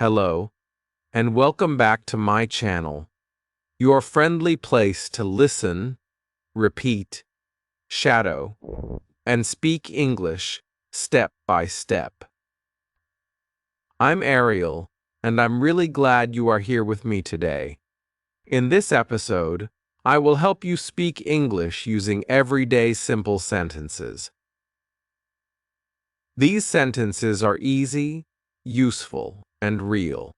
Hello, and welcome back to my channel, your friendly place to listen, repeat, shadow, and speak English step by step. I'm Ariel, and I'm really glad you are here with me today. In this episode, I will help you speak English using everyday simple sentences. These sentences are easy, useful, and real.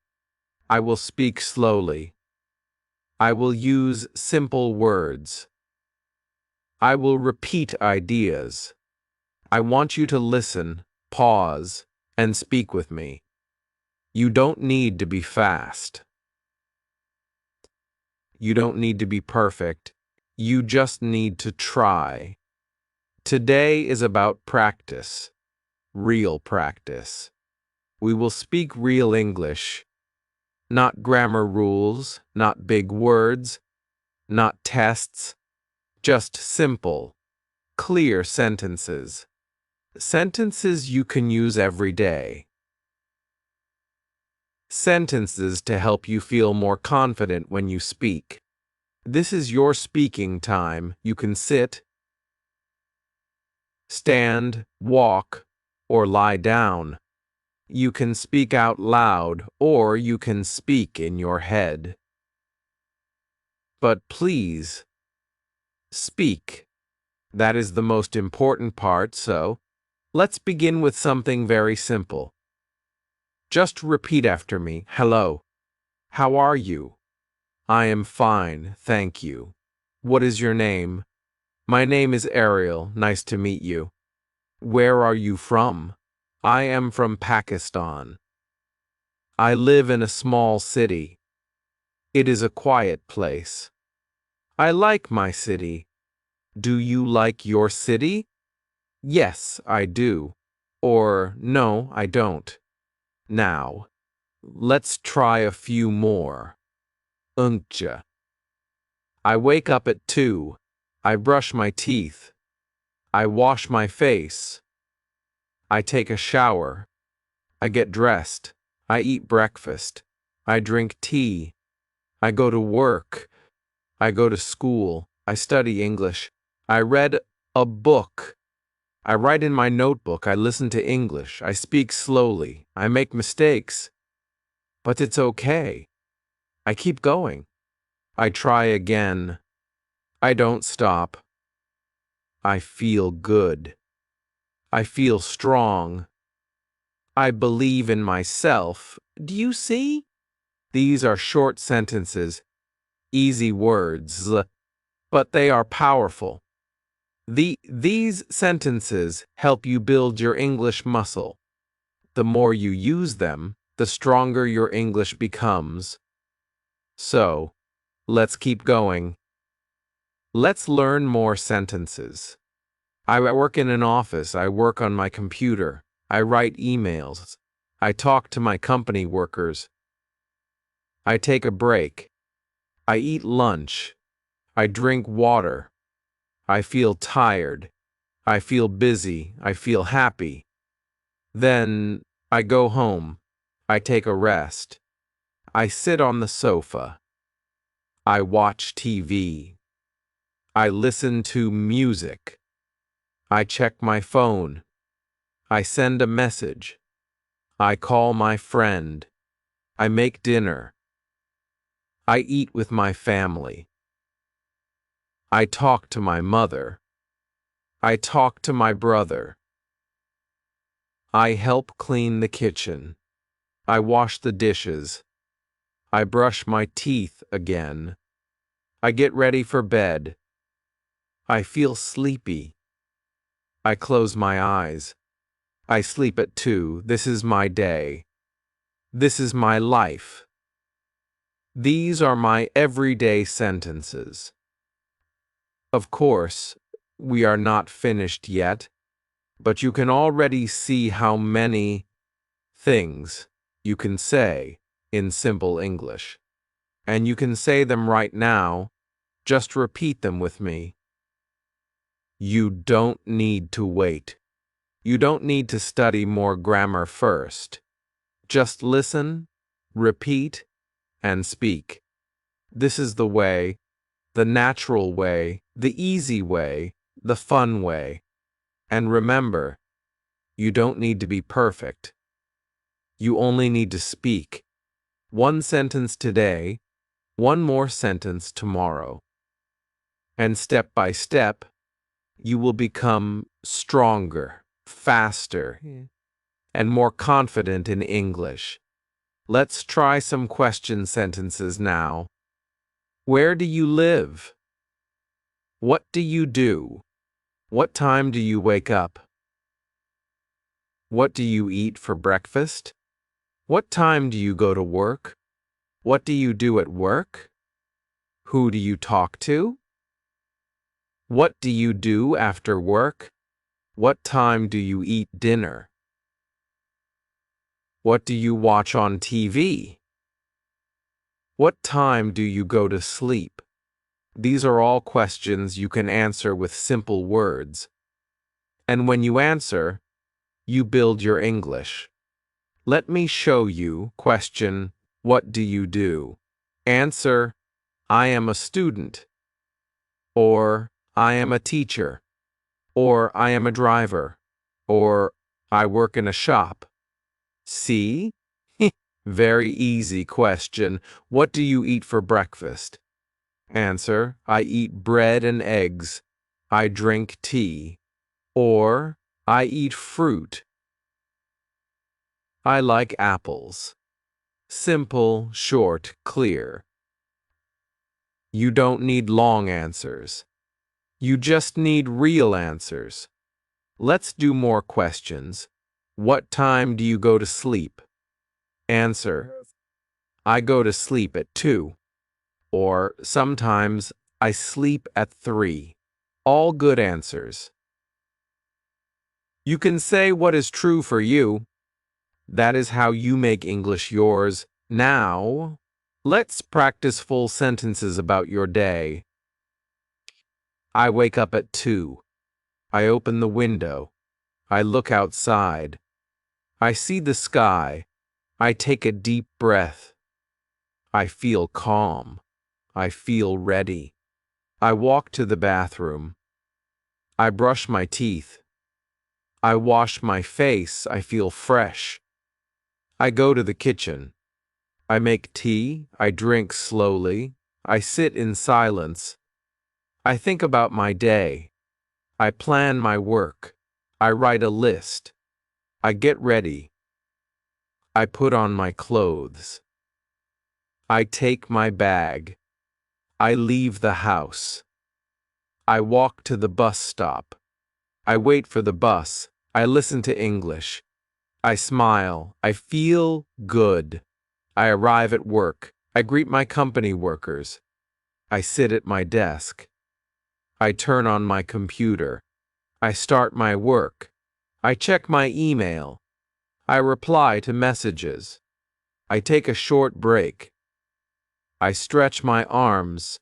I will speak slowly. I will use simple words. I will repeat ideas. I want you to listen, pause, and speak with me. You don't need to be fast. You don't need to be perfect. You just need to try. Today is about practice, real practice. We will speak real English, not grammar rules, not big words, not tests, just simple, clear sentences. Sentences you can use every day. Sentences to help you feel more confident when you speak. This is your speaking time. You can sit, stand, walk, or lie down. You can speak out loud, or you can speak in your head. But please, speak. That is the most important part, so let's begin with something very simple. Just repeat after me. Hello. How are you? I am fine, thank you. What is your name? My name is Ariel. Nice to meet you. Where are you from? I am from Pakistan. I live in a small city. It is a quiet place. I like my city. Do you like your city? Yes, I do. Or no, I don't. Now, let's try a few more. Uncha. I wake up at 2. I brush my teeth. I wash my face. I take a shower. I get dressed. I eat breakfast. I drink tea. I go to work. I go to school. I study English. I read a book. I write in my notebook. I listen to English. I speak slowly. I make mistakes. But it's okay. I keep going. I try again. I don't stop. I feel good. I feel strong. I believe in myself. Do you see? These are short sentences, easy words, but they are powerful. These sentences help you build your English muscle. The more you use them, the stronger your English becomes. So, let's keep going. Let's learn more sentences. I work in an office. I work on my computer. I write emails. I talk to my company workers. I take a break. I eat lunch. I drink water. I feel tired. I feel busy. I feel happy. Then I go home. I take a rest. I sit on the sofa. I watch TV. I listen to music. I check my phone. I send a message. I call my friend. I make dinner. I eat with my family. I talk to my mother. I talk to my brother. I help clean the kitchen. I wash the dishes. I brush my teeth again. I get ready for bed. I feel sleepy. I close my eyes. I sleep at 2. This is my day. This is my life. These are my everyday sentences. Of course, we are not finished yet, but you can already see how many things you can say in simple English. And you can say them right now. Just repeat them with me. You don't need to wait. You don't need to study more grammar first. Just listen repeat, and speak. This is the way, the natural way, the easy way, the fun way. And remember, you don't need to be perfect. You only need to speak. One sentence today, one more sentence tomorrow. And step by step, you will become stronger, faster, and more confident in English. Let's try some question sentences now. Where do you live? What do you do? What time do you wake up? What do you eat for breakfast? What time do you go to work? What do you do at work? Who do you talk to? What do you do after work? What time do you eat dinner? What do you watch on TV? What time do you go to sleep? These are all questions you can answer with simple words. And when you answer, you build your English. Let me show you. Question: what do you do? Answer: I am a student. Or I am a teacher. Or I am a driver. Or I work in a shop. See? Very easy question. What do you eat for breakfast? Answer: I eat bread and eggs. I drink tea. Or I eat fruit. I like apples. Simple, short, clear. You don't need long answers. You just need real answers. Let's do more questions. What time do you go to sleep? Answer: I go to sleep at 2. Or sometimes I sleep at 3. All good answers. You can say what is true for you. That is how you make English yours. Now, let's practice full sentences about your day. I wake up at 2. I open the window. I look outside. I see the sky. I take a deep breath. I feel calm. I feel ready. I walk to the bathroom. I brush my teeth. I wash my face. I feel fresh. I go to the kitchen. I make tea. I drink slowly. I sit in silence. I think about my day. I plan my work. I write a list. I get ready. I put on my clothes. I take my bag. I leave the house. I walk to the bus stop. I wait for the bus. I listen to English. I smile. I feel good. I arrive at work. I greet my company workers. I sit at my desk. I turn on my computer. I start my work. I check my email. I reply to messages. I take a short break. I stretch my arms.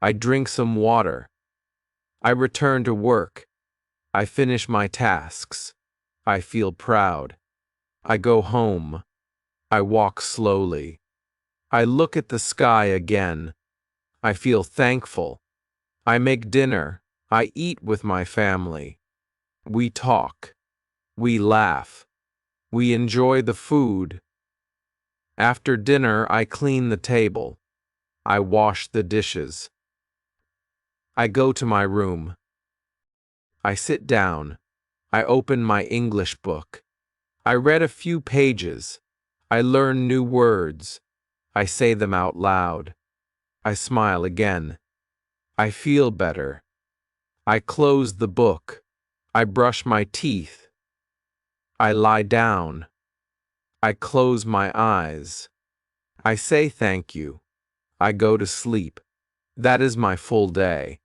I drink some water. I return to work. I finish my tasks. I feel proud. I go home. I walk slowly. I look at the sky again. I feel thankful. I make dinner. I eat with my family. We talk. We laugh. We enjoy the food. After dinner, I clean the table. I wash the dishes. I go to my room. I sit down. I open my English book. I read a few pages. I learn new words. I say them out loud. I smile again. I feel better. I close the book. I brush my teeth. I lie down. I close my eyes. I say thank you. I go to sleep. That is my full day.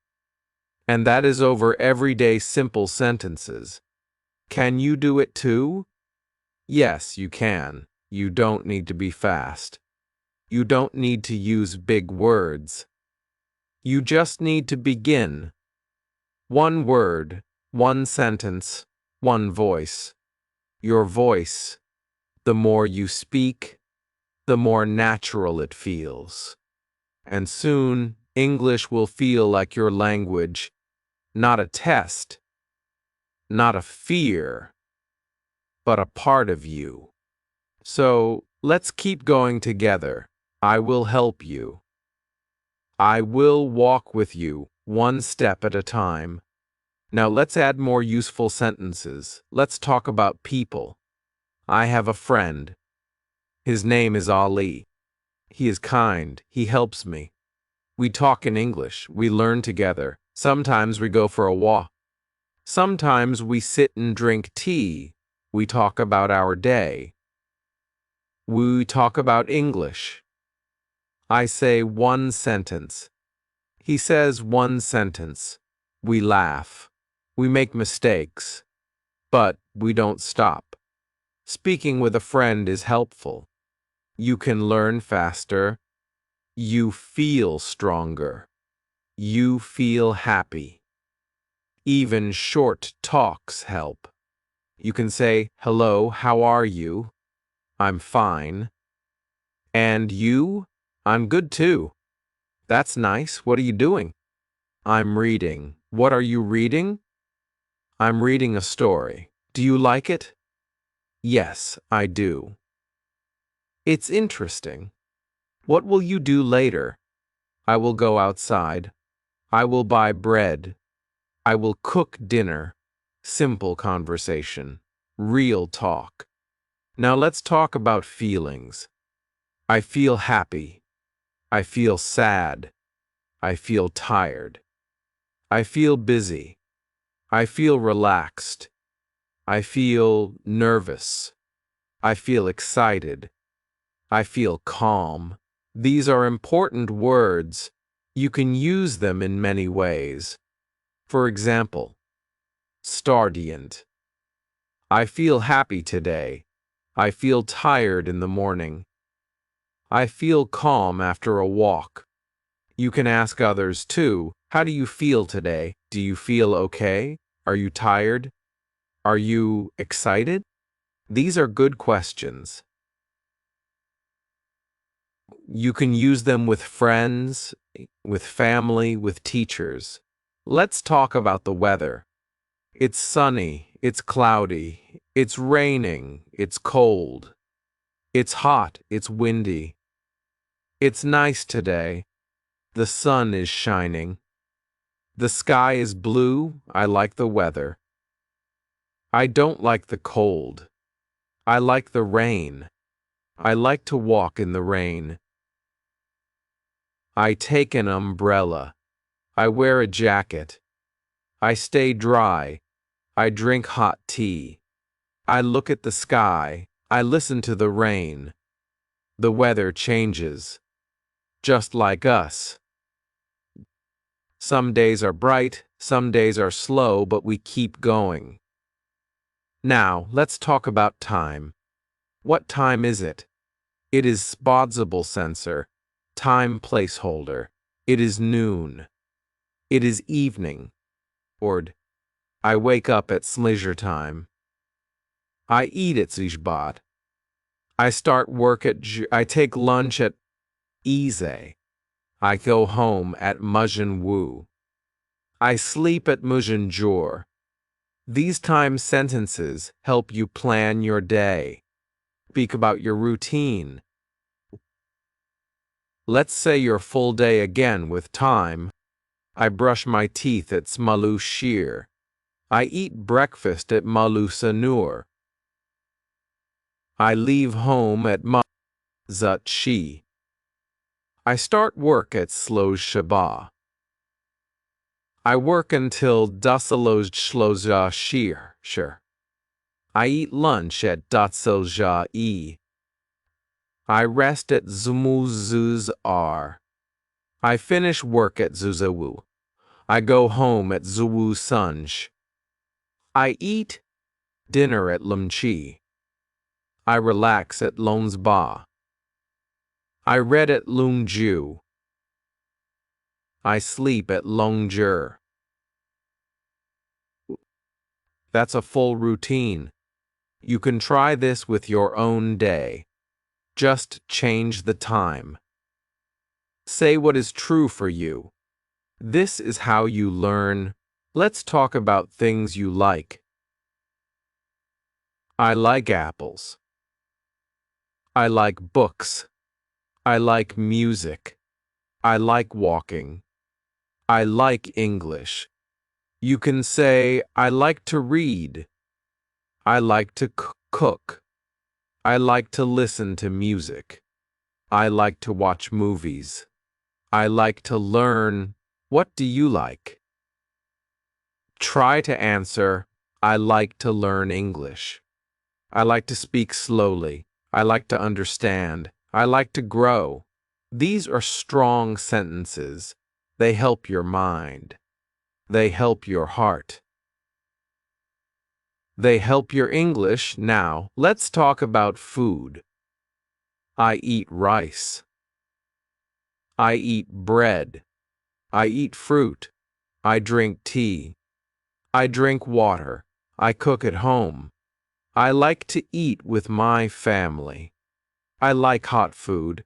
And that is over everyday simple sentences. Can you do it too? Yes, you can. You don't need to be fast. You don't need to use big words. You just need to begin. One word, one sentence, one voice. Your voice. The more you speak, the more natural it feels. And soon, English will feel like your language, not a test, not a fear, but a part of you. So, let's keep going together. I will help you. I will walk with you, one step at a time. Now let's add more useful sentences. Let's talk about people. I have a friend. His name is Ali. He is kind. He helps me. We talk in English. We learn together. Sometimes we go for a walk. Sometimes we sit and drink tea. We talk about our day. We talk about English. I say one sentence. He says one sentence. We laugh. We make mistakes. But we don't stop. Speaking with a friend is helpful. You can learn faster. You feel stronger. You feel happy. Even short talks help. You can say, "Hello, how are you?" "I'm fine." "And you?" "I'm good too." "That's nice. What are you doing?" "I'm reading." "What are you reading?" "I'm reading a story." "Do you like it?" "Yes, I do." "It's interesting." "What will you do later?" "I will go outside." "I will buy bread." "I will cook dinner." Simple conversation. Real talk. Now let's talk about feelings. I feel happy. I feel sad. I feel tired. I feel busy. I feel relaxed. I feel nervous. I feel excited. I feel calm. These are important words. You can use them in many ways. For example, stardient. I feel happy today. I feel tired in the morning. I feel calm after a walk. You can ask others too, how do you feel today? Do you feel okay? Are you tired? Are you excited? These are good questions. You can use them with friends, with family, with teachers. Let's talk about the weather. It's sunny, it's cloudy, it's raining, it's cold. It's hot, it's windy. It's nice today. The sun is shining. The sky is blue. I like the weather. I don't like the cold. I like the rain. I like to walk in the rain. I take an umbrella. I wear a jacket. I stay dry. I drink hot tea. I look at the sky. I listen to the rain. The weather changes. Just like us. Some days are bright, some days are slow, but we keep going. Now, let's talk about time. What time is it? It is sposable sensor, time placeholder. It is noon. It is evening. Or I wake up at leisure time. I eat at Zishbot. I start work at I take lunch at Ease. I go home at Mujin Wu. I sleep at Mujin Jor. These time sentences help you plan your day. Speak about your routine. Let's say your full day again with time. I brush my teeth at Smalu Shir. I eat breakfast at Malu Sanur. I leave home at Mazut Shi. I start work at Sloj Shaba. I work until Dasaloj Shloja Shir. I eat lunch at Datselja E. I rest at Zumuzuz R. I finish work at Zuzawu. I go home at Zuwu Sunj. I eat dinner at Lumchi. I relax at Lonsba. I read at Lungju. I sleep at Longjur. That's a full routine. You can try this with your own day. Just change the time. Say what is true for you. This is how you learn. Let's talk about things you like. I like apples. I like books. I like music. I like walking. I like English. You can say, I like to read. I like to cook. I like to listen to music. I like to watch movies. I like to learn. What do you like? Try to answer, I like to learn English. I like to speak slowly. I like to understand. I like to grow. These are strong sentences. They help your mind. They help your heart. They help your English. Now, let's talk about food. I eat rice. I eat bread. I eat fruit. I drink tea. I drink water. I cook at home. I like to eat with my family. I like hot food.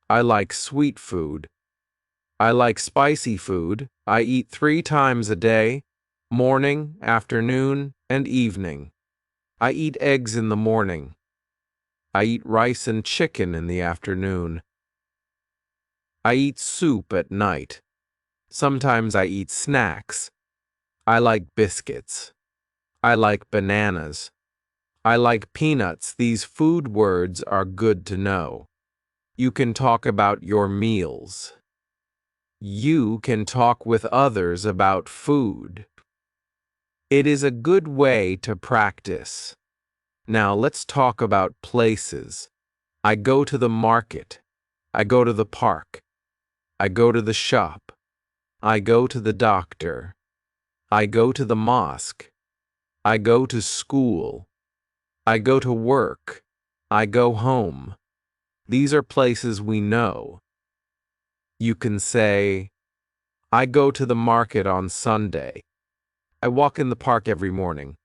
I like sweet food. I like spicy food. I eat 3 times a day, morning, afternoon, and evening. I eat eggs in the morning. I eat rice and chicken in the afternoon. I eat soup at night. Sometimes I eat snacks. I like biscuits. I like bananas. I like peanuts. These food words are good to know. You can talk about your meals. You can talk with others about food. It is a good way to practice. Now let's talk about places. I go to the market. I go to the park. I go to the shop. I go to the doctor. I go to the mosque. I go to school. I go to work. I go home. These are places we know. You can say, I go to the market on Sunday. I walk in the park every morning.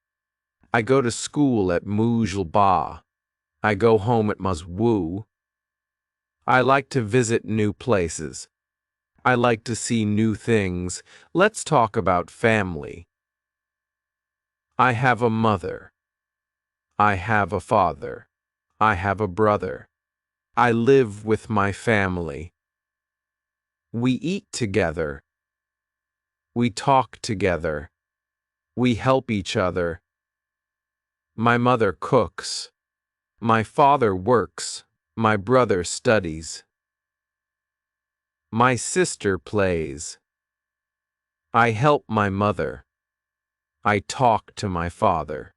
I go to school at Mujlba. I go home at Muzwu. I like to visit new places. I like to see new things. Let's talk about family. I have a mother. I have a father. I have a brother. I live with my family. We eat together. We talk together. We help each other. My mother cooks. My father works. My brother studies. My sister plays. I help my mother. I talk to my father.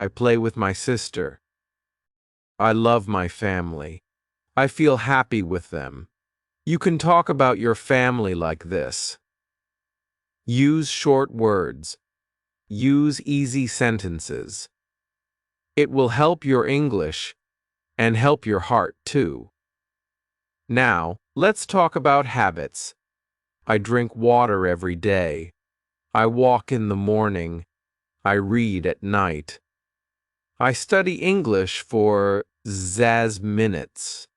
I play with my sister. I love my family. I feel happy with them. You can talk about your family like this. Use short words. Use easy sentences. It will help your English and help your heart too. Now, let's talk about habits. I drink water every day. I walk in the morning. I read at night. I study English for zaz minutes.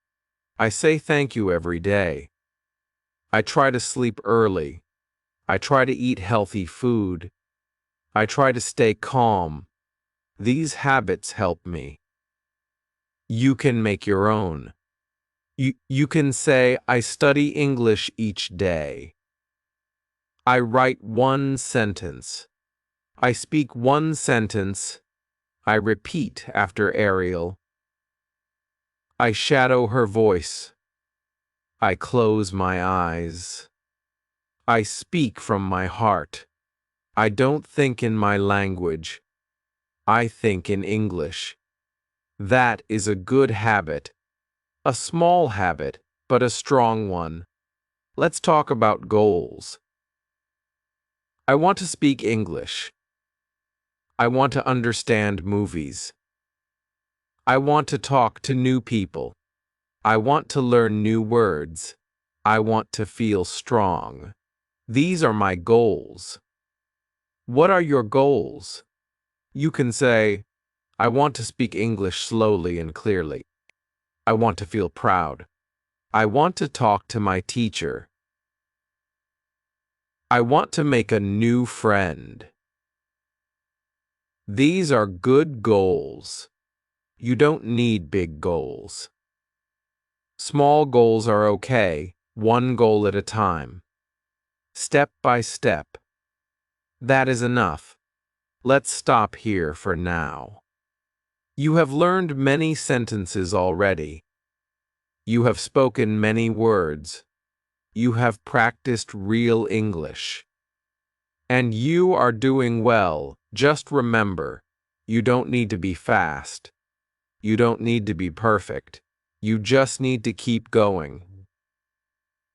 I say thank you every day. I try to sleep early. I try to eat healthy food. I try to stay calm. These habits help me. You can make your own. You can say, I study English each day. I write one sentence. I speak one sentence. I repeat after Ariel. I shadow her voice. I close my eyes. I speak from my heart. I don't think in my language. I think in English. That is a good habit. A small habit, but a strong one. Let's talk about goals. I want to speak English. I want to understand movies. I want to talk to new people. I want to learn new words. I want to feel strong. These are my goals. What are your goals? You can say, I want to speak English slowly and clearly. I want to feel proud. I want to talk to my teacher. I want to make a new friend. These are good goals. You don't need big goals. Small goals are okay, one goal at a time. Step by step. That is enough. Let's stop here for now. You have learned many sentences already. You have spoken many words. You have practiced real English. And you are doing well. Just remember, you don't need to be fast. You don't need to be perfect. You just need to keep going.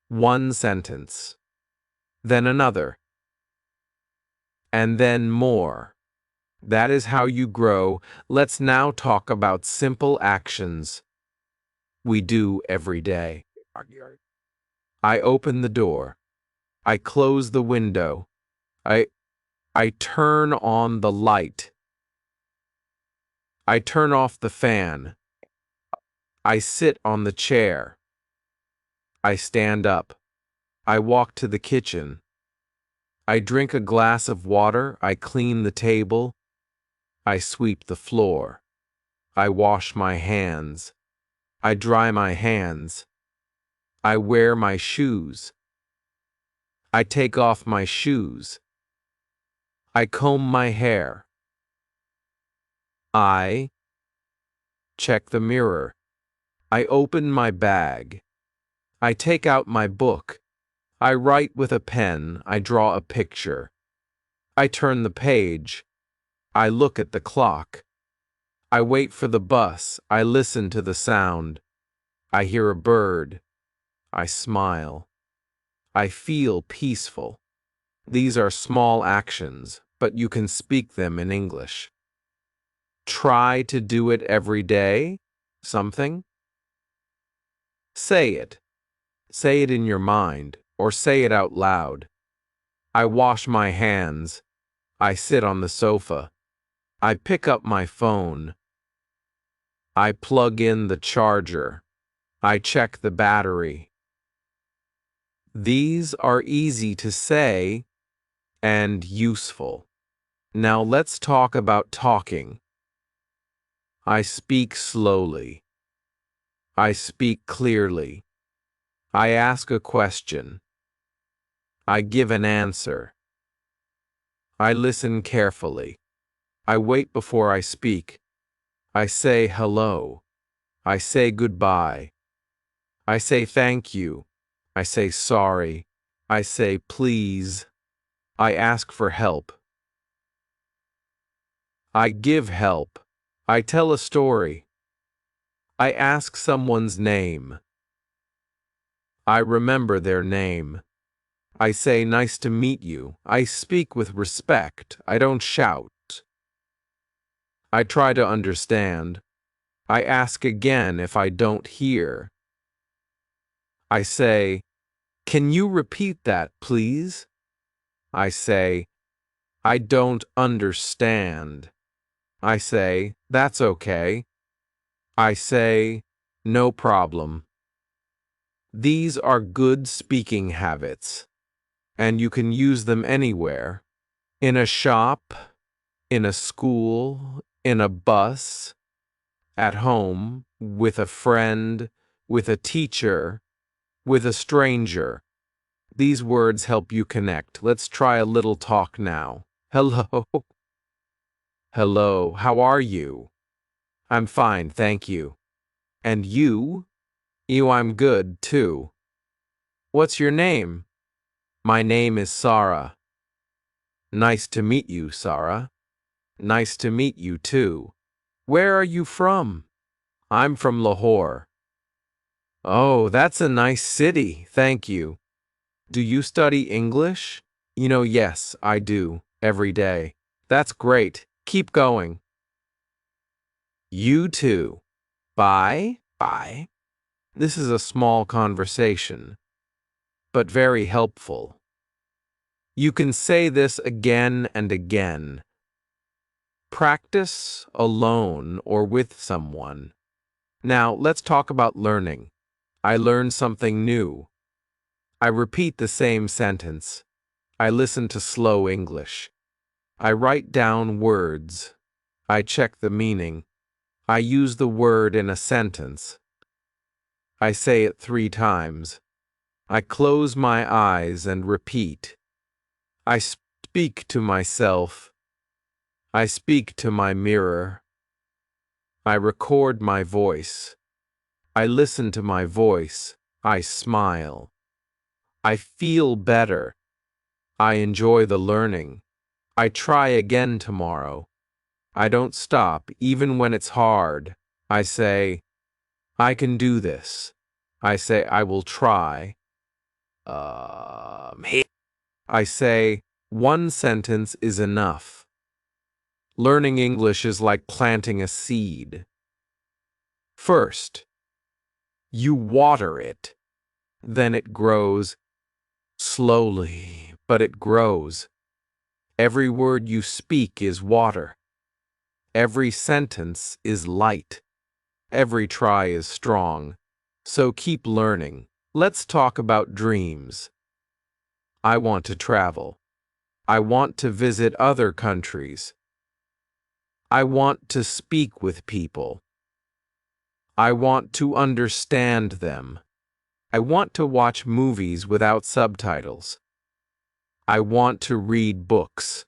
One sentence, then another, and then more. That is how you grow. Let's now talk about simple actions we do every day. I open the door. I close the window. I turn on the light. I turn off the fan. I sit on the chair. I stand up. I walk to the kitchen. I drink a glass of water. I clean the table. I sweep the floor. I wash my hands. I dry my hands. I wear my shoes. I take off my shoes. I comb my hair. I check the mirror. I open my bag. I take out my book. I write with a pen. I draw a picture. I turn the page. I look at the clock. I wait for the bus. I listen to the sound. I hear a bird. I smile. I feel peaceful. These are small actions, but you can speak them in English. Try to do it every day. Something? Say it. Say it in your mind, or say it out loud. I wash my hands. I sit on the sofa. I pick up my phone. I plug in the charger. I check the battery. These are easy to say and useful. Now let's talk about talking. I speak slowly. I speak clearly. I ask a question. I give an answer. I listen carefully. I wait before I speak. I say hello. I say goodbye. I say thank you. I say sorry. I say please. I ask for help. I give help. I tell a story. I ask someone's name. I remember their name. I say nice to meet you. I speak with respect. I don't shout. I try to understand. I ask again if I don't hear. I say, can you repeat that, please? I say, I don't understand. I say, that's okay. I say, no problem. These are good speaking habits, and you can use them anywhere. In a shop, in a school, in a bus, at home, with a friend, with a teacher, with a stranger. These words help you connect. Let's try a little talk now. Hello. Hello, how are you? I'm fine, thank you. And you? I'm good, too. What's your name? My name is Sarah. Nice to meet you, Sarah. Nice to meet you, too. Where are you from? I'm from Lahore. Oh, that's a nice city, thank you. Do you study English? Yes, I do, every day. That's great. Keep going. You too. Bye. Bye. This is a small conversation, but very helpful. You can say this again and again. Practice alone or with someone. Now, let's talk about learning. I learned something new. I repeat the same sentence. I listen to slow English. I write down words. I check the meaning. I use the word in a sentence. I say it 3 times. I close my eyes and repeat. I speak to myself. I speak to my mirror. I record my voice. I listen to my voice. I smile. I feel better. I enjoy the learning. I try again tomorrow. I don't stop even when it's hard. I say, I can do this. I say, I will try. I say, one sentence is enough. Learning English is like planting a seed. First, you water it. Then it grows slowly, but it grows. Every word you speak is water. Every sentence is light. Every try is strong. So keep learning. Let's talk about dreams. I want to travel. I want to visit other countries. I want to speak with people. I want to understand them. I want to watch movies without subtitles. I want to read books.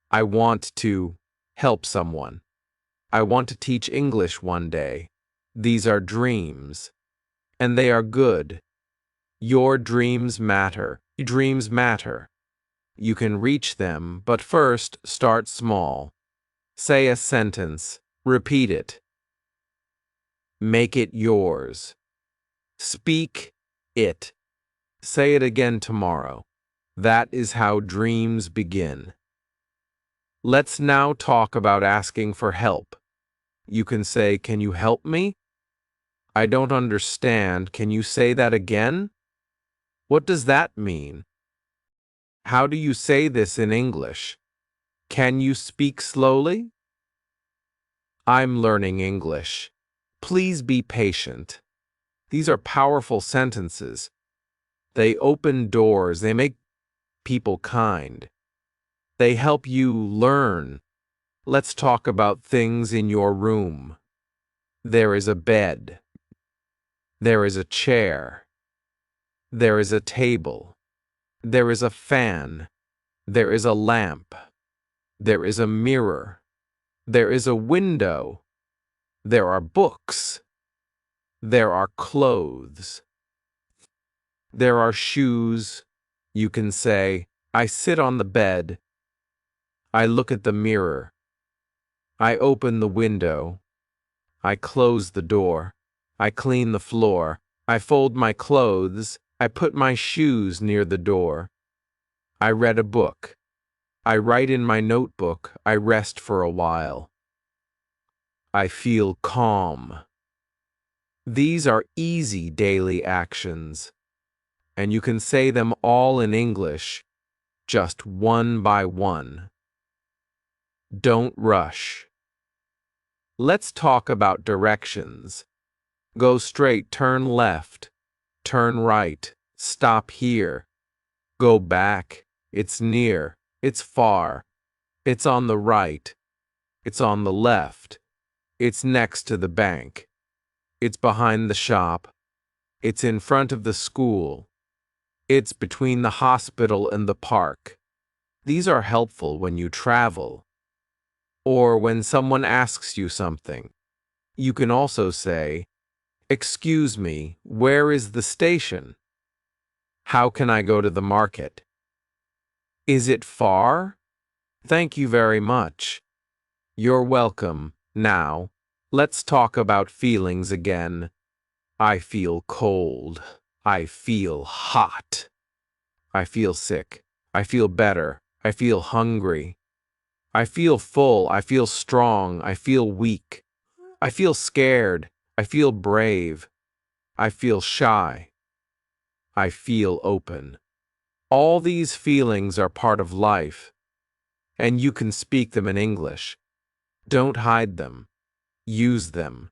I want to help someone. I want to teach English one day. These are dreams, and they are good. Your dreams matter. Dreams matter. You can reach them, but first start small. Say a sentence. Repeat it. Make it yours. Speak it. Say it again tomorrow. That is how dreams begin. Let's now talk about asking for help. You can say, "Can you help me?" "I don't understand. Can you say that again?" "What does that mean?" "How do you say this in English?" "Can you speak slowly?" I'm learning English. Please be patient. These are powerful sentences. They open doors. They make people kind. They help you learn. Let's talk about things in your room. There is a bed. There is a chair. There is a table. There is a fan. There is a lamp. There is a mirror. There is a window. There are books. There are clothes. There are shoes. You can say, I sit on the bed. I look at the mirror. I open the window. I close the door. I clean the floor. I fold my clothes. I put my shoes near the door. I read a book. I write in my notebook. I rest for a while. I feel calm. These are easy daily actions, and you can say them all in English, just one by one. Don't rush. Let's talk about directions. Go straight, turn left, turn right, stop here. Go back, it's near, it's far, it's on the right, it's on the left, it's next to the bank, it's behind the shop, it's in front of the school, it's between the hospital and the park. These are helpful when you travel, or when someone asks you something. You can also say, "Excuse me, where is the station? How can I go to the market? Is it far? Thank you very much. You're welcome. Now, let's talk about feelings again. I feel cold. I feel hot. I feel sick. I feel better. I feel hungry. I feel full. I feel strong. I feel weak. I feel scared. I feel brave. I feel shy. I feel open. All these feelings are part of life, and you can speak them in English. Don't hide them. Use them.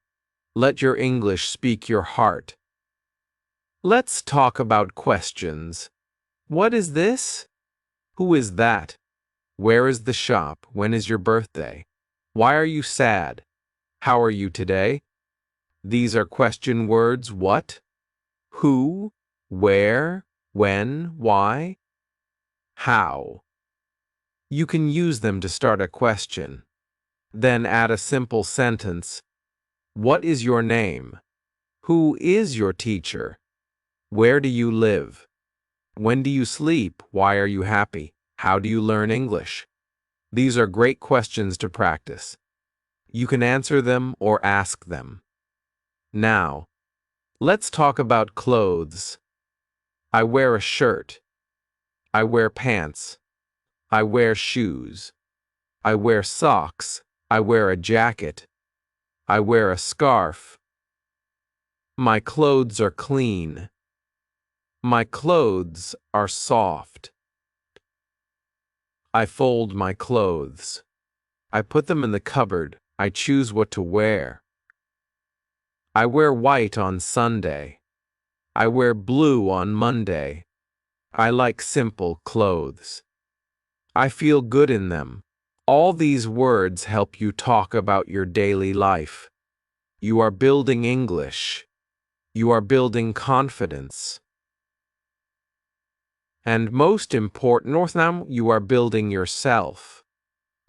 Let your English speak your heart. Let's talk about questions. What is this? Who is that? Where is the shop? When is your birthday? Why are you sad? How are you today? These are question words. What? Who? Where? When? Why? How? You can use them to start a question. Then add a simple sentence. What is your name? Who is your teacher? Where do you live? When do you sleep? Why are you happy? How do you learn English? These are great questions to practice. You can answer them or ask them. Now, let's talk about clothes. I wear a shirt. I wear pants. I wear shoes. I wear socks. I wear a jacket. I wear a scarf. My clothes are clean. My clothes are soft. I fold my clothes. I put them in the cupboard. I choose what to wear. I wear white on Sunday. I wear blue on Monday. I like simple clothes. I feel good in them. All these words help you talk about your daily life. You are building English. You are building confidence. And most important, now you are building yourself.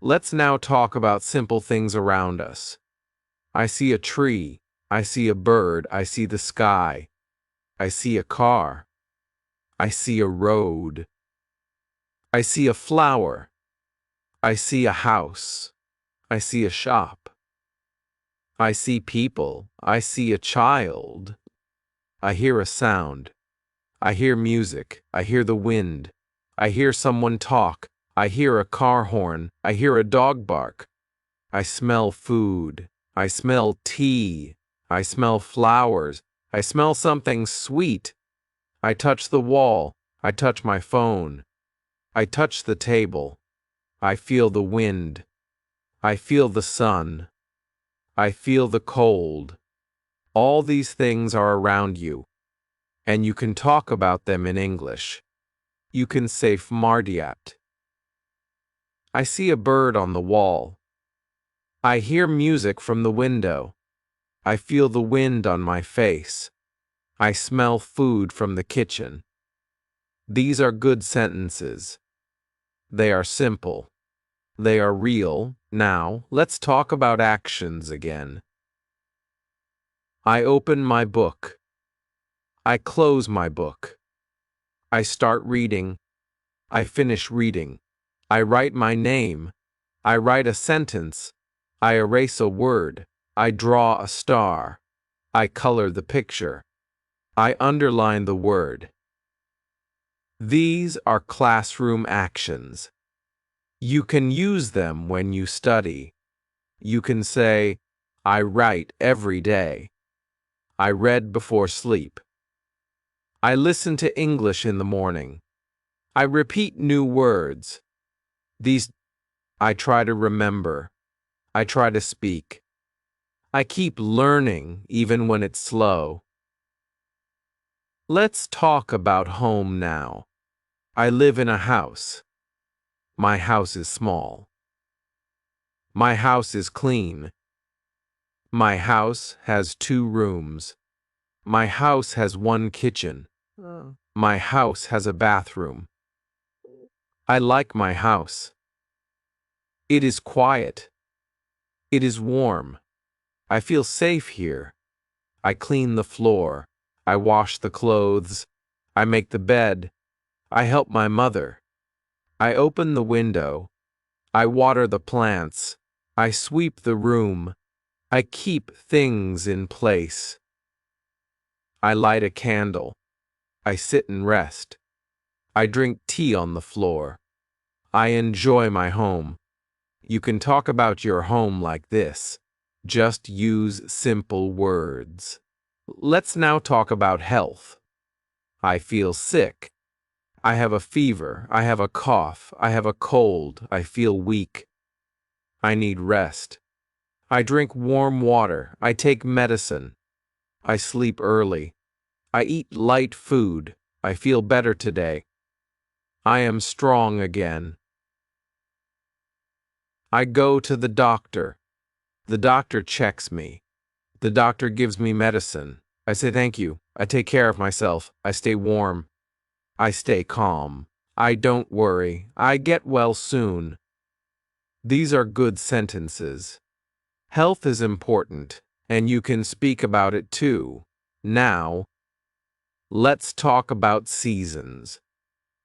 Let's now talk about simple things around us. I see a tree. I see a bird. I see the sky. I see a car. I see a road. I see a flower. I see a house. I see a shop. I see people. I see a child. I hear a sound. I hear music. I hear the wind. I hear someone talk. I hear a car horn. I hear a dog bark. I smell food. I smell tea. I smell flowers. I smell something sweet. I touch the wall. I touch my phone. I touch the table. I feel the wind. I feel the sun. I feel the cold. All these things are around you, and you can talk about them in English. You can say Mardiat. I see a bird on the wall. I hear music from the window. I feel the wind on my face. I smell food from the kitchen. These are good sentences. They are simple. They are real. Now, let's talk about actions again. I open my book. I close my book. I start reading. I finish reading. I write my name. I write a sentence. I erase a word. I draw a star. I color the picture. I underline the word. These are classroom actions. You can use them when you study. You can say, I write every day. I read before sleep. I listen to English in the morning. I repeat new words. These I try to remember. I try to speak. I keep learning even when it's slow. Let's talk about home now. I live in a house. My house is small. My house is clean. My house has 2 rooms. My house has 1 kitchen. My house has a bathroom. I like my house. It is quiet. It is warm. I feel safe here. I clean the floor. I wash the clothes. I make the bed. I help my mother. I open the window. I water the plants. I sweep the room. I keep things in place. I light a candle. I sit and rest. I drink tea on the floor. I enjoy my home. You can talk about your home like this. Just use simple words. Let's now talk about health. I feel sick. I have a fever. I have a cough. I have a cold. I feel weak. I need rest. I drink warm water. I take medicine. I sleep early. I eat light food. I feel better today. I am strong again. I go to the doctor. The doctor checks me. The doctor gives me medicine. I say thank you. I take care of myself. I stay warm. I stay calm. I don't worry. I get well soon. These are good sentences. Health is important, and you can speak about it too. Now, let's talk about seasons.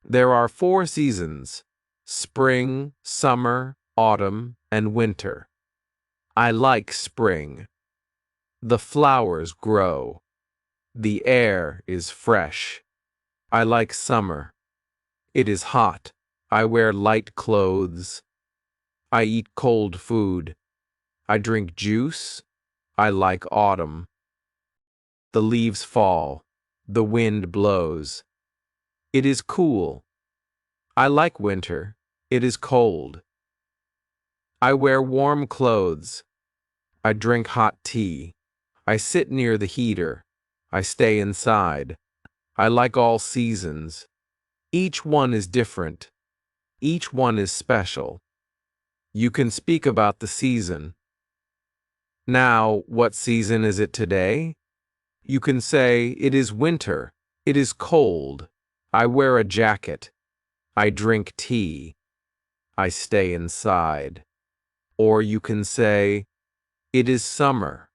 There are 4 seasons: spring, summer, autumn, and winter. I like spring. The flowers grow. The air is fresh. I like summer. It is hot. I wear light clothes. I eat cold food. I drink juice. I like autumn. The leaves fall. The wind blows. It is cool. I like winter. It is cold. I wear warm clothes. I drink hot tea. I sit near the heater. I stay inside. I like all seasons. Each one is different. Each one is special. You can speak about the season. Now, what season is it today? You can say, it is winter. It is cold. I wear a jacket. I drink tea. I stay inside. Or you can say, it is summer.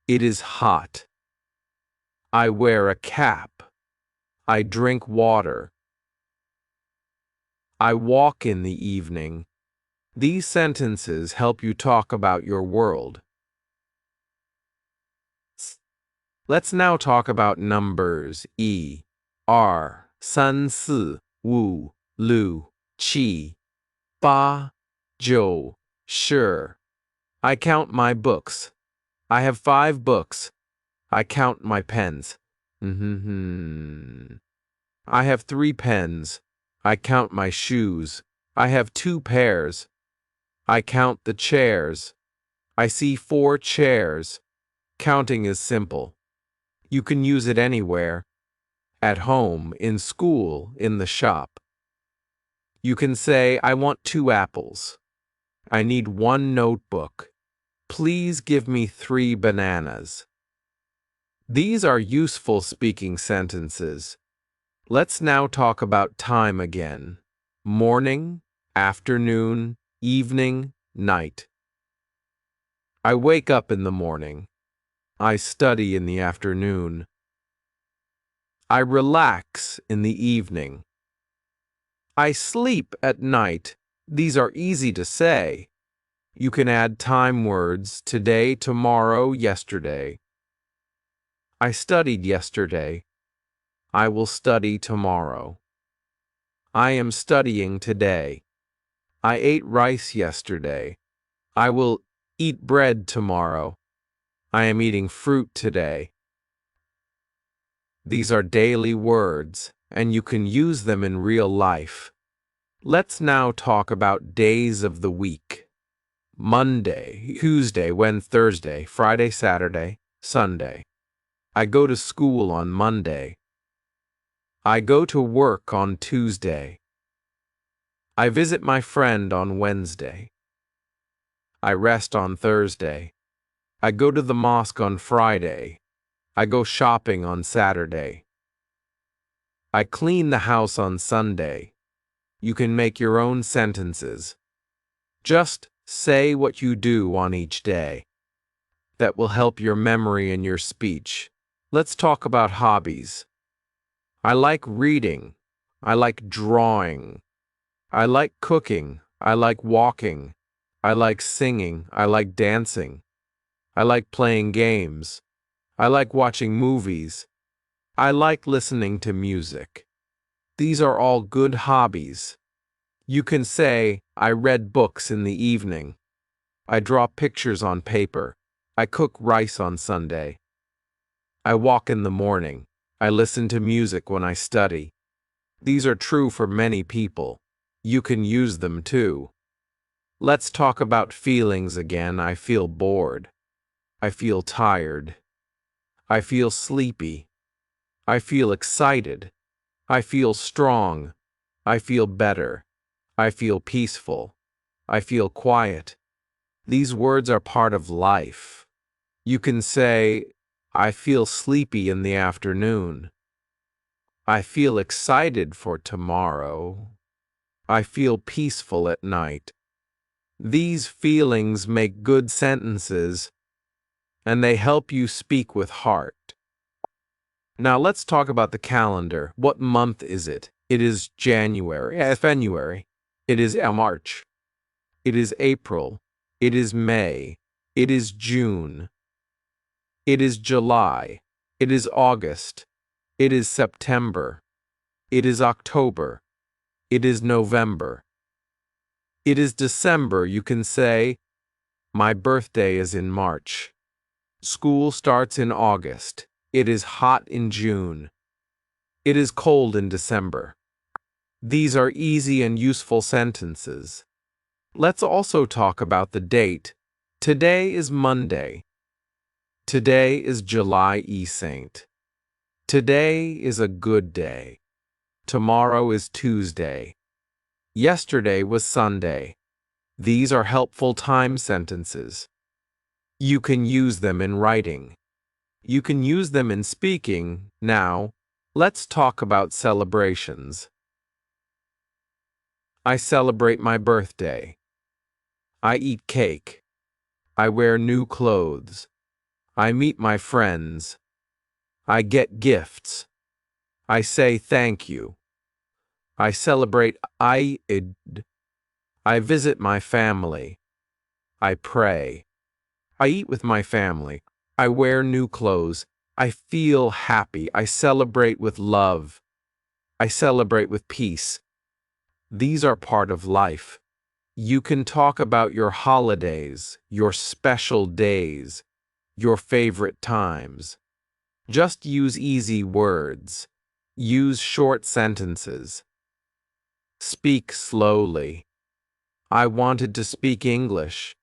It is hot. I wear a cap. I drink water. I walk in the evening. These sentences help you talk about your world. Let's now talk about numbers: 1、2、3、4、5、6、7、8、9、10. I count my books. I have 5 books. I count my pens. I have 3 pens. I count my shoes. I have 2 pairs. I count the chairs. I see 4 chairs. Counting is simple. You can use it anywhere. At home, in school, in the shop. You can say, I want 2 apples. I need 1 notebook. Please give me 3 bananas. These are useful speaking sentences. Let's now talk about time again. Morning, afternoon, evening, night. I wake up in the morning. I study in the afternoon. I relax in the evening. I sleep at night. These are easy to say. You can add time words: today, tomorrow, yesterday. I studied yesterday. I will study tomorrow. I am studying today. I ate rice yesterday. I will eat bread tomorrow. I am eating fruit today. These are daily words, and you can use them in real life. Let's now talk about days of the week. Monday, Tuesday, Wednesday, Thursday, Friday, Saturday, Sunday. I go to school on Monday. I go to work on Tuesday. I visit my friend on Wednesday. I rest on Thursday. I go to the mosque on Friday. I go shopping on Saturday. I clean the house on Sunday. You can make your own sentences. Just say what you do on each day. That will help your memory and your speech. Let's talk about hobbies. I like reading. I like drawing. I like cooking. I like walking. I like singing. I like dancing. I like playing games. I like watching movies. I like listening to music. These are all good hobbies. You can say, I read books in the evening. I draw pictures on paper. I cook rice on Sunday. I walk in the morning. I listen to music when I study. These are true for many people. You can use them too. Let's talk about feelings again. I feel bored. I feel tired. I feel sleepy. I feel excited. I feel strong. I feel better. I feel peaceful. I feel quiet. These words are part of life. You can say, I feel sleepy in the afternoon. I feel excited for tomorrow. I feel peaceful at night. These feelings make good sentences, and they help you speak with heart. Now let's talk about the calendar. What month is it? It is January. February. It is March. It is April. It is May. It is June. It is July. It is August. It is September. It is October. It is November. It is December. You can say, my birthday is in March. School starts in August. It is hot in June. It is cold in December. These are easy and useful sentences. Let's also talk about the date. Today is Monday. Today is July Saint. Today is a good day. Tomorrow is Tuesday. Yesterday was Sunday. These are helpful time sentences. You can use them in writing. You can use them in speaking. Now, let's talk about celebrations. I celebrate my birthday. I eat cake. I wear new clothes. I meet my friends. I get gifts. I say thank you. I celebrate Eid. I visit my family. I pray. I eat with my family. I wear new clothes. I feel happy. I celebrate with love. I celebrate with peace. These are part of life. You can talk about your holidays, your special days, your favorite times. Just use easy words. Use short sentences. Speak slowly. I wanted to speak English.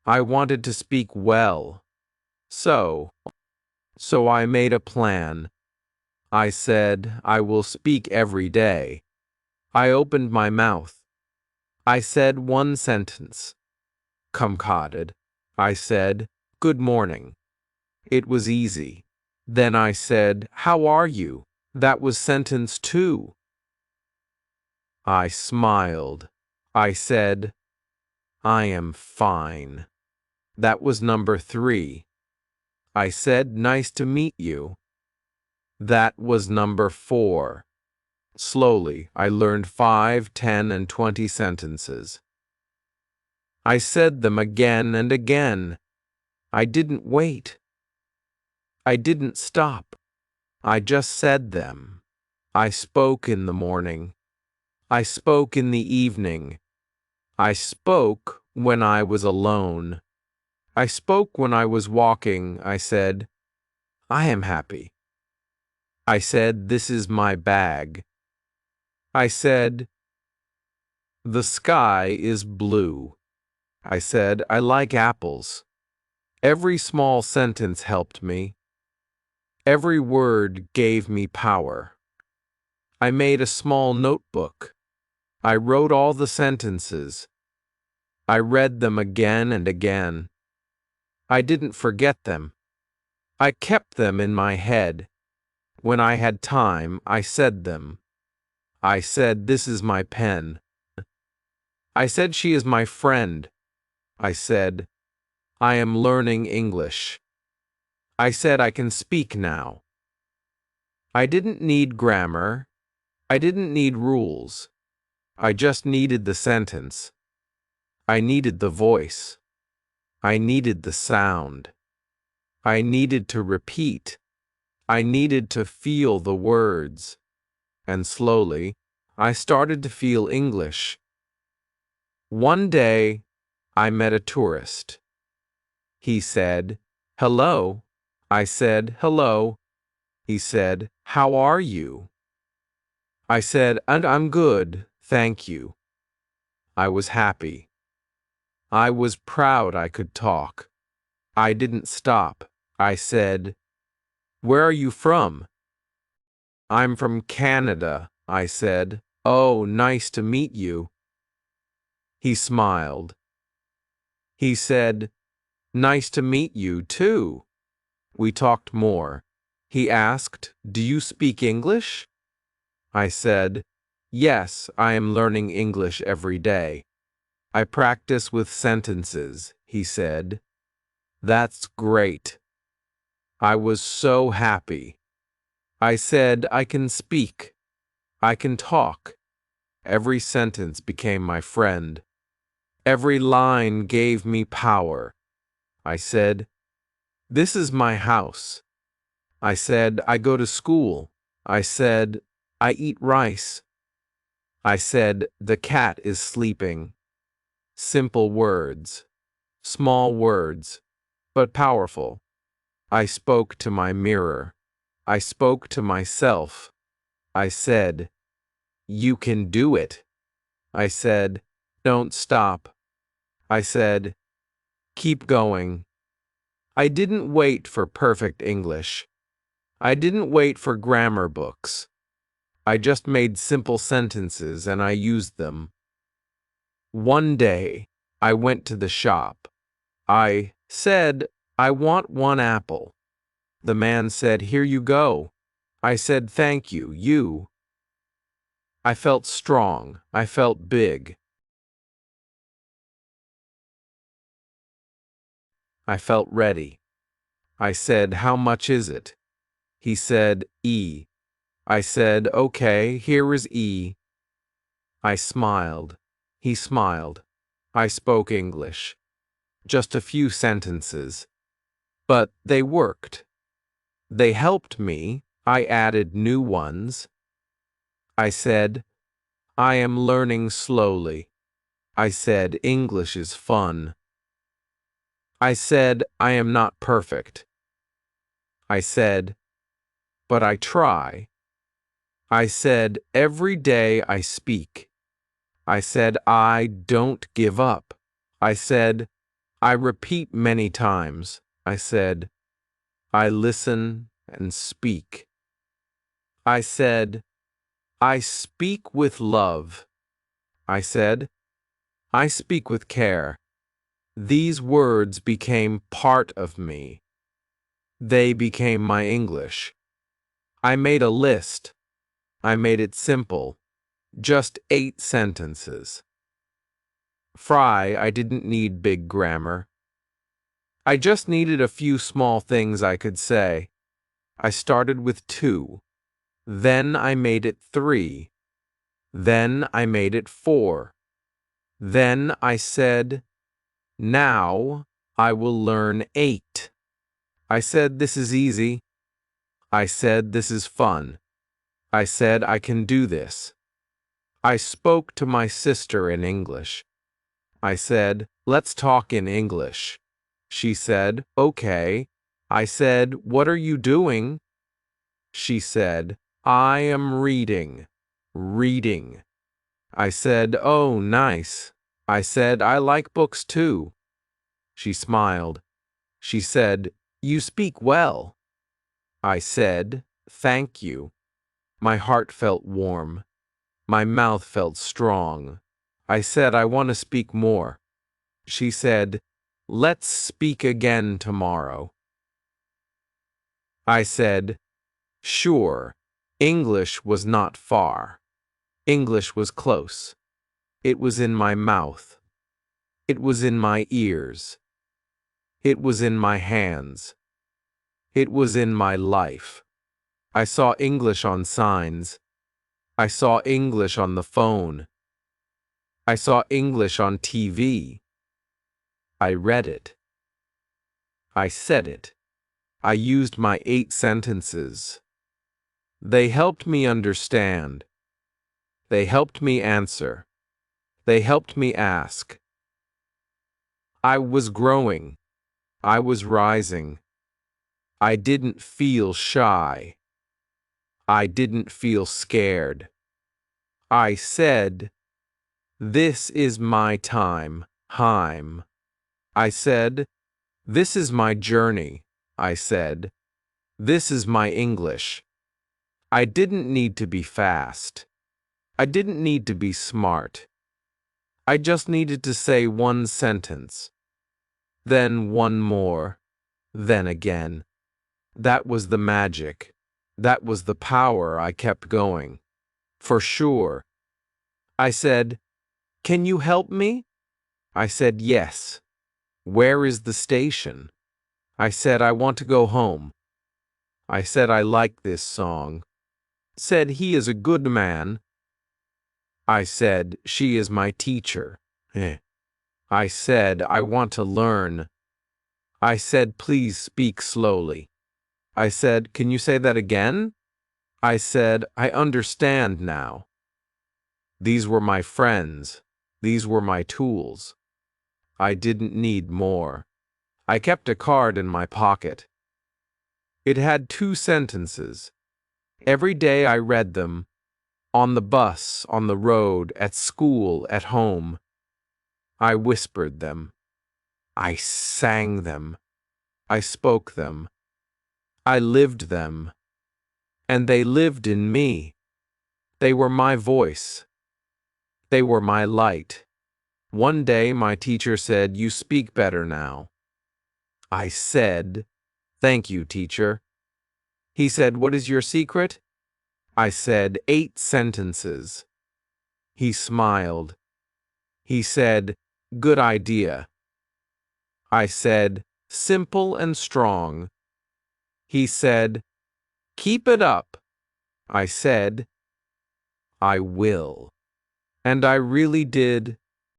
I wanted to speak well. So I made a plan. I said, I will speak every day. I opened my mouth. I said one sentence. Comcotted. I said, good morning. It was easy. Then I said, how are you? That was sentence 2. I smiled. I said, I am fine. That was number 3. I said, nice to meet you. That was number 4. Slowly, I learned 5, 10, and 20 sentences. I said them again and again. I didn't wait. I didn't stop. I just said them. I spoke in the morning. I spoke in the evening. I spoke when I was alone. I spoke when I was walking. I said, I am happy. I said, this is my bag. I said, the sky is blue. I said, I like apples. Every small sentence helped me. Every word gave me power. I made a small notebook. I wrote all the sentences. I read them again and again. I didn't forget them. I kept them in my head. When I had time, I said them. I said, this is my pen. I said, she is my friend. I said, I am learning English. I said, I can speak now. I didn't need grammar. I didn't need rules. I just needed the sentence. I needed the voice. I needed the sound. I needed to repeat. I needed to feel the words. And slowly, I started to feel English. One day, I met a tourist. He said, hello. I said, hello. He said, how are you? I said, and I'm good, thank you. I was happy. I was proud I could talk. I didn't stop. I said, "Where are you from?" "I'm from Canada," I said. "Oh, nice to meet you." He smiled. He said, "Nice to meet you, too." We talked more. He asked, "Do you speak English?" I said, "Yes, I am learning English every day. I practice with sentences," he said. "That's great." I was so happy. I said, "I can speak. I can talk." Every sentence became my friend. Every line gave me power. I said, "This is my house." I said, "I go to school." I said, "I eat rice." I said, "The cat is sleeping." Simple words, small words, but powerful. I spoke to my mirror. I spoke to myself. I said, "You can do it." I said, "Don't stop." I said, "Keep going." I didn't wait for perfect English. I didn't wait for grammar books. I just made simple sentences and I used them. One day, I went to the shop. I said, "I want 1 apple." The man said, "Here you go." I said, "Thank you, you." I felt strong. I felt big. I felt ready. I said, "How much is it?" He said, "E." I said, "Okay, here is E." I smiled. He smiled. I spoke English. Just a few sentences. But they worked. They helped me. I added new ones. I said, "I am learning slowly." I said, "English is fun." I said, "I am not perfect." I said, "But I try." I said, "Every day I speak." I said, "I don't give up." I said, "I repeat many times." I said, "I listen and speak." I said, "I speak with love." I said, "I speak with care." These words became part of me. They became my English. I made a list. I made it simple. Just 8 sentences. I didn't need big grammar. I just needed a few small things I could say. I started with 2. Then I made it 3. Then I made it 4. Then I said, "Now I will learn 8." I said, "This is easy." I said, "This is fun." I said, "I can do this." I spoke to my sister in English. I said, "Let's talk in English." She said, "Okay." I said, "What are you doing?" She said, "I am reading." Reading. I said, "Oh, nice." I said, "I like books too." She smiled. She said, "You speak well." I said, "Thank you." My heart felt warm. My mouth felt strong. I said, "I want to speak more." She said, "Let's speak again tomorrow." I said, "Sure." English was not far. English was close. It was in my mouth. It was in my ears. It was in my hands. It was in my life. I saw English on signs. I saw English on the phone. I saw English on TV. I read it. I said it. I used my 8 sentences. They helped me understand. They helped me answer. They helped me ask. I was growing. I was rising. I didn't feel shy. I didn't feel scared. I said, "This is my time." Heim. I said, this is my journey. I said, this is my English. I didn't need to be fast. I didn't need to be smart. I just needed to say one sentence. Then one more. Then again. That was the magic. That was the power. I kept going. For sure. I said, can you help me? I said, yes. Where is the station? I said, I want to go home. I said, I like this song. Said, he is a good man. I said, she is my teacher. I said, I want to learn. I said, please speak slowly. I said, can you say that again? I said, I understand now. These were my friends. These were my tools. I didn't need more. I kept a card in my pocket. It had 2 sentences. Every day I read them. On the bus, on the road, at school, at home. I whispered them. I sang them. I spoke them. I lived them. And they lived in me. They were my voice. They were my light. One day my teacher said, you speak better now. I said, thank you, teacher. He said, what is your secret? I said, 8 sentences. He smiled. He said, good idea. I said, simple and strong. He said, keep it up. I said, I will. And I really did.